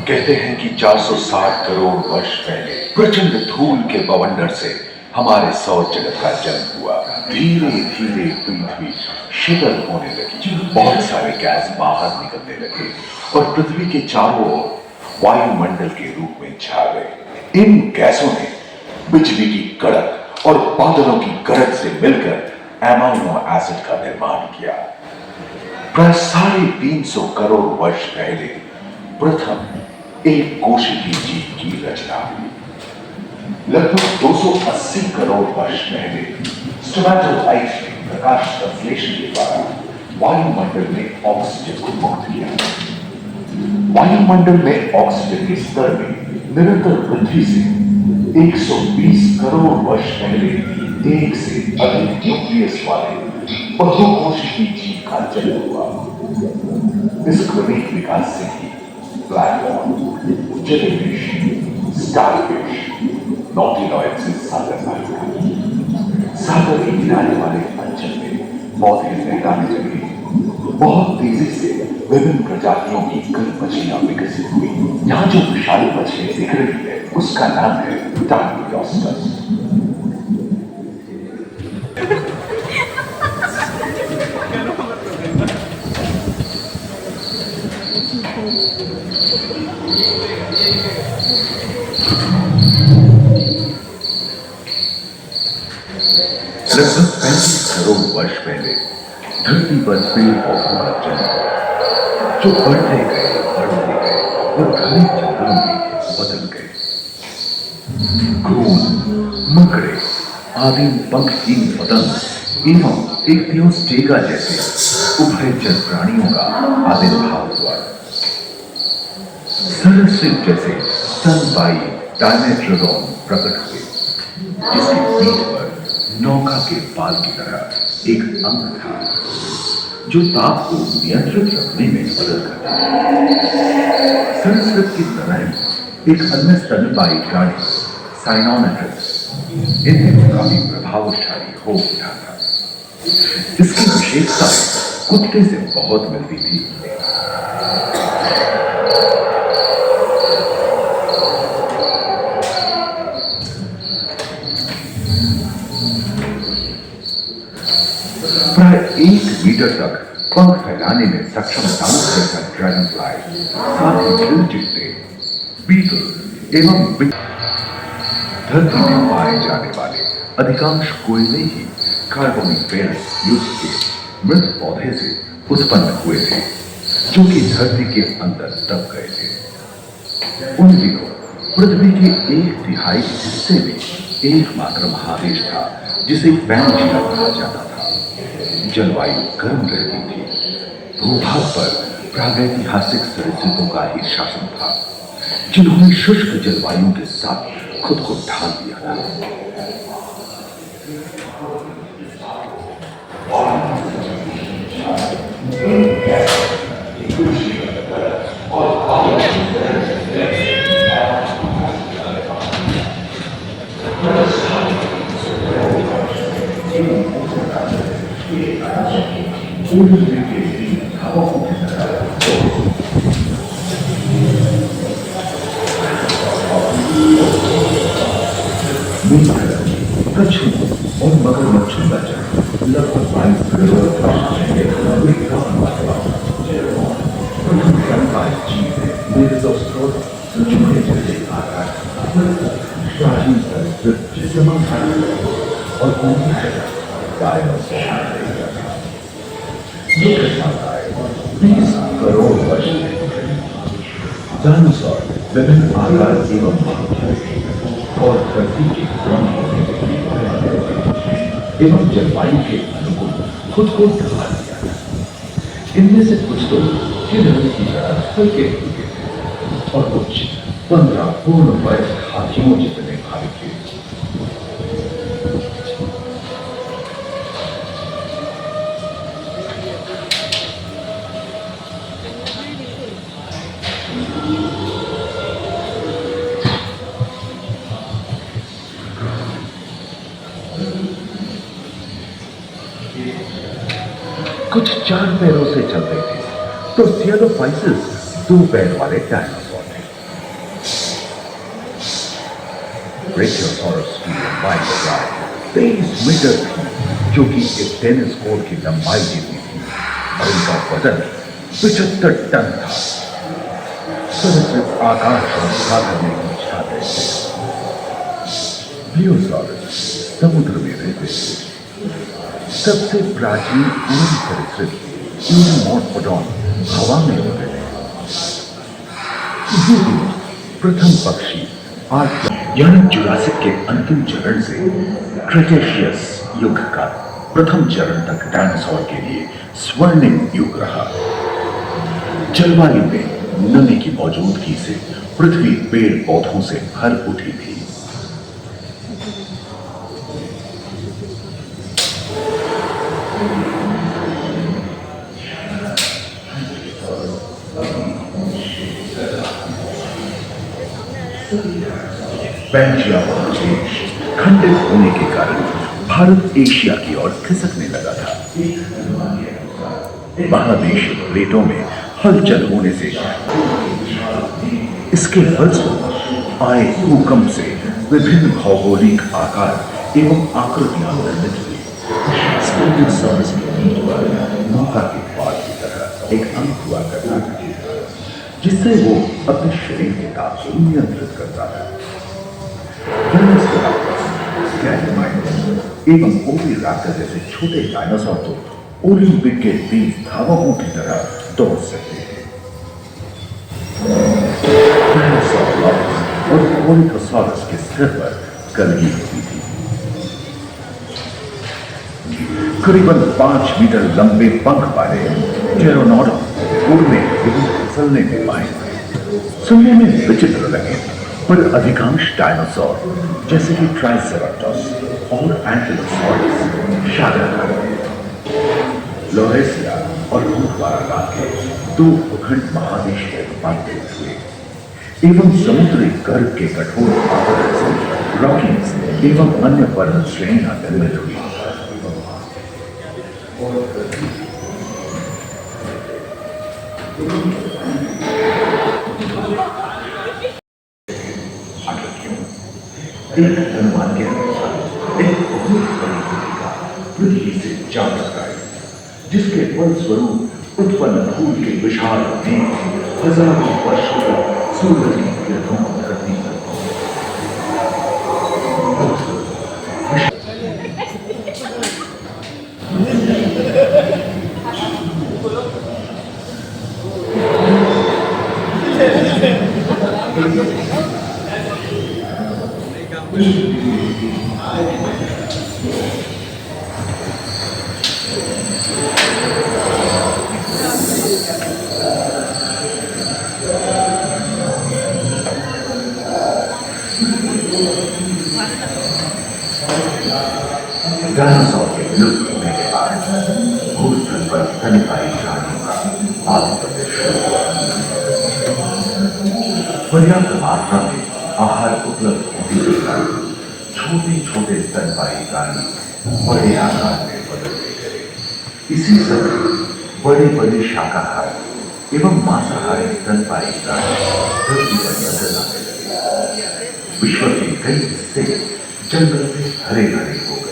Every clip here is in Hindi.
कहते हैं कि 460 करोड़ वर्ष पहले प्रचंड धूल के बवंडर से हमारे सौर जगत का जन्म हुआ। धीरे धीरे पृथ्वी शीतल होने लगी, बहुत सारे गैस बाहर निकलने लगे और पृथ्वी के चारों ओर वायुमंडल के रूप में छा गए। इन गैसों ने बिजली की कड़क और बादलों की गरज से मिलकर एमाइनो एसिड का निर्माण किया। प्राय 350 करोड़ वर्ष पहले प्रथम एक कोशिकीय जीव की रचना हुई। लगभग 280 करोड़ वर्ष पहले स्टोमेटोलाइट्स ने प्रकाश संश्लेषण के द्वारा वायुमंडल में ऑक्सीजन को मुक्त किया। वायुमंडल में ऑक्सीजन के स्तर में निरंतर वृद्धि से 120 करोड़ वर्ष पहले एक से अधिक न्यूक्लियस वाले बहुकोशिकीय जीव का जन्म हुआ। इस क्रमिक विकास से ही ब्लैक जेलीफिश, स्टारफिश, नॉटिलॉइड से सागर पाया। सागर के किनारे वाले अंचल में पौधे लहराने लगे। बहुत तेजी से विभिन्न प्रजातियों की कई मछलियां विकसित हुई। यहाँ जो विशाल मछली दिख रही है उसका नाम है डार्वियोस्टस। लगभग 35 करोड़ वर्ष पहले धरती पर पेड़ पौधों का जन्म हुआ, जो बढ़ते गए और घने जंगलों में बदल गए। घून, मकड़े आदि पंखहीन पतंग एवं इक्तियोस्टेगा जैसे उभयचर प्राणियों का आविर्भाव हुआ। सरसृप जैसे स्तनपायी डायमेट्रोडॉन प्रकट हुए, जिसके पीठ पर नौका के पाल की तरह एक अंग था जो ताप को नियंत्रित रखने में मदद करता था। सरसृप की तरह एक अन्य स्तनपायी प्राणी साइनोमेट्रिस इन दिनों काफी प्रभावशाली हो गया था। इसकी विशेषताएं कुत्ते से बहुत मिलती थी। प्राय 1 मीटर तक पंख फैलाने में सक्षम दानव जैसा ड्रैगन फ्लाई, साथ ही गिल चिट्टे, बीटल एवं धरती में पाए जाने वाले अधिकांश कोयले ही कार्बोनिफेरस युग के मृत पौधे से उत्पन्न हुए थे, जो कि धरती के अंदर दब गए थे। उन दिनों पृथ्वी के एक तिहाई हिस्से में एकमात्र महादेश था जिसे पैंजिया कहा जाता था। जलवायु गर्म रहती थी। भूभाग पर प्रागैतिहासिक सरीसृपों का ही शासन था, जिन्होंने शुष्क जलवायु के साथ खुद को ढाल दिया था। कछुओं और मगरमच्छों का जन्म लगभग 22 करोड़ वर्ष पहले प्रथम स्तनपायी जीव मेगालोस्ट्रोडा चूहे जैसे आकार प्राचीन सरीसृप और उनकी जगह डायनासोर 20 करोड़ वर्ष डायनासोर विभिन्न आकार एवं और धरती के एवं जलवायु के अनुकूल खुद को ढाल दिया था। इनमें से कुछ तो हिरण की तरह हल्के फुल्के थे और कुछ 15 पूर्ण वयस्क हाथियों जितने भारी थे। कुछ 4 पैरों से चलते थे तो सियालोफाइसिस 2 पैर वाले डायनासोर थे। ब्रेकियोसॉरस की लंबाई 23 मीटर थी, जो कि एक टेनिस कोर्ट की लंबाई जितनी थी, और उनका वजन 75 टन था। सरीसृप आकाश और सागर में छाते थे। ब्लियोसॉरस समुद्र में रहते थे। सबसे प्राचीन उड़न सरीसृप यूरिमोर्फोडॉन हवा में होते थे। प्रथम पक्षी यानी जुरासिक के अंतिम चरण से क्रेटेशियस युग का प्रथम चरण तक डायनासोर के लिए स्वर्णिम युग रहा। जलवायु में नमी की मौजूदगी से पृथ्वी पेड़ पौधों से भर उठी थी। पैंजिया महादेश खंडित होने के कारण भारत एशिया की ओर खिसकने लगा था। महादेश प्लेटों में हलचल होने से इसके फलस्वरूप आए भूकंप से विभिन्न भौगोलिक आकार एवं आकृतियां निर्मित हुई। स्पेनोसॉरस की पीठ पर नौका के पार की तरह एक अंग हुआ करता था, जिससे वो अपने शरीर के ताप को नियंत्रित करता था। एवं ओविराप्टर जैसे छोटे डायनासोर तो ओलंपिक के 20 धावकों की तरह दौड़ सकते थे। और ओलिथोसॉरस के सिर पर कलगी होती थी। करीबन 5 मीटर लंबे पंख वाले टेरोनोडॉन उड़ने एवं फिसलने में माहिर। सुनने में विचित्र लगे, पर अधिकांश डायनासोर जैसे कि ट्राइसेराटोप्स और एंकिलोसॉरस शाकाहारी, लोरेसिया और भूतवारा के 2 भूखंड महादेश में रूपांतरित हुए एवं समुद्री गर्भ के कठोर आवरण से रॉकीज एवं अन्य पर्वत श्रेणियां निर्मित हुई। एक अनुमान के अनुसार एक बहुत बड़ी भूमिका पृथ्वी से जा टकराई, जिसके फलस्वरूप उत्पन्न धूल के विशाल मेघ हजारों वर्षों तक सूरज की किरणों को धरती पर डायनासोर के विलुप्त होने के बाद भूस्थल पर स्तनपायी प्राणियों का आधिपत्य शुरू हुआ। पर्याप्त मात्रा में आहार उपलब्ध होने के कारण छोटे छोटे स्तनपायी प्राणी बड़े आकार में बदलते गए। इसी समय बड़े बड़े शाकाहारी एवं मांसाहारी स्तनपायी प्राणी धरती पर नजर आने लगे। विश्व के कई हिस्से जंगल से हरे भरे हो गए।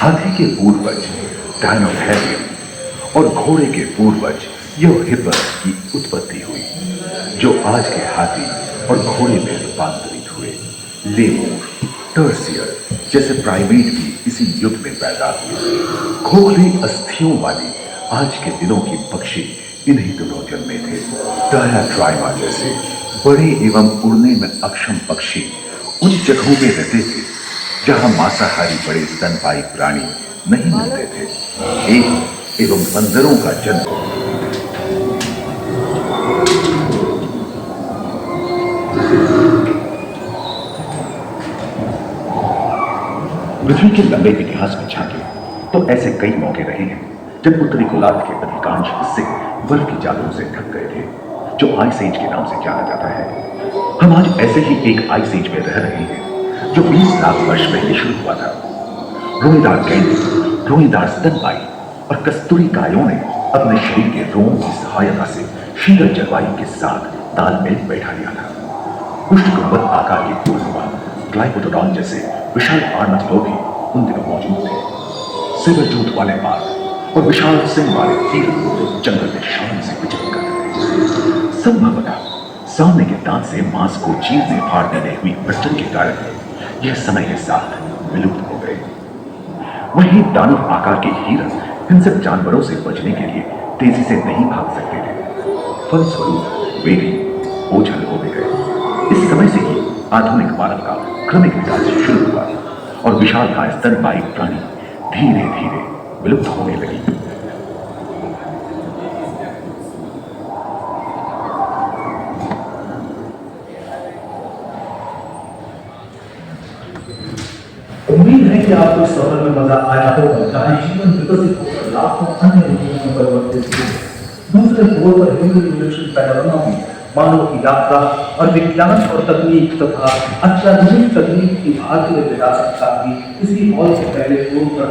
हाथी के पूर्वज डायनोथेरियम और घोड़े के पूर्वज यूरोहिपस की उत्पत्ति हुई, जो आज के हाथी और घोड़े में रूपांतरित हुए। लेमूर, टर्सियर जैसे प्राइमेट भी इसी युग में पैदा हुए। खोखली अस्थियों वाली आज के दिनों की पक्षी इन्हीं दिनों जन्मे थे। डायाट्राइमा जैसे बड़े एवं उड़ने में अक्षम पक्षी उन जगहों में रहते थे जहां मांसाहारी बड़े स्तनपायी प्राणी नहीं मिलते थे। एक एवं बंदरों का जन्म पृथ्वी के लंबे इतिहास में झांके तो ऐसे कई मौके रहे हैं जब उत्तरी गोलार्ध के अधिकांश हिस्से बर्फ की चादरों से ढक गए थे, जो आइस एज के नाम से जाना जाता है। हम आज ऐसे ही एक आइस एज में रह रहे हैं जो 20 लाख वर्ष पहले शुरू हुआ था। रोएदार गेंडे, रोएदार स्तनपायी और कस्तूरी कायों ने अपने शरीर के रोम की सहायता से शीतल जलवायु के साथ तालमेल बैठा लिया था। पुष्ट गुंबद आकार के पूर्णवा ग्लाइकोडोन जैसे विशाल आर्नथलो भी उन दिनों मौजूद थे। सिबरजूत वाले बाघ और विशाल सिंह वाले तीर जंगल में शान से विचरण करते थे। संभवतः सामने के दांत से मांस को चीरने फाड़ने में हुई अड़चन के कारण यह समय के साथ विलुप्त हो गए। वहीं दानव आकार के हिरन हिंसक जानवरों से बचने के लिए तेजी से नहीं भाग सकते थे। फलस्वरूप वे भी ओझल हो गए। इस समय से ही आधुनिक मानव का क्रमिक विकास शुरू हुआ और विशालकाय स्तनपायी प्राणी धीरे धीरे विलुप्त होने लगी। उम्मीद है कि आपको इस सफर में मजा आया होगा, जहां जीवन विकसित होकर लाखों अन्य रूपों में परिवर्तित हुए। दूसरे छोर पर हिंदू रिवोल्यूशन पैनोरमा में मानव की यात्रा और विज्ञान और तकनीक तथा अत्याधुनिक तकनीक की भारतीय विरासत का भी इसी हॉल से पहले छोर पर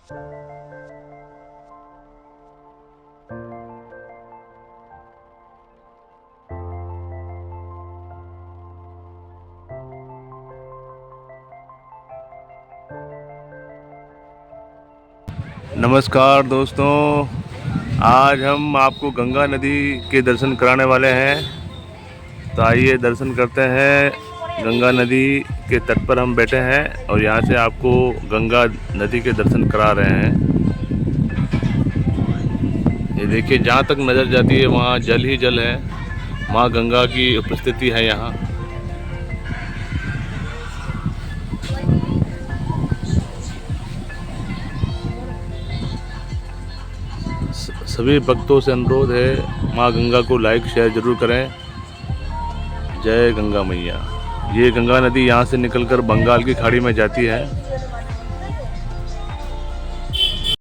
नमस्कार दोस्तों, आज हम आपको गंगा नदी के दर्शन कराने वाले हैं। तो आइए दर्शन करते हैं। गंगा नदी के तट पर हम बैठे हैं और यहाँ से आपको गंगा नदी के दर्शन करा रहे हैं। ये देखिए, जहाँ तक नज़र जाती है वहाँ जल ही जल है। माँ गंगा की उपस्थिति है यहाँ। सभी भक्तों से अनुरोध है, माँ गंगा को लाइक शेयर ज़रूर करें। जय गंगा मैया। ये गंगा नदी यहाँ से निकलकर बंगाल की खाड़ी में जाती है।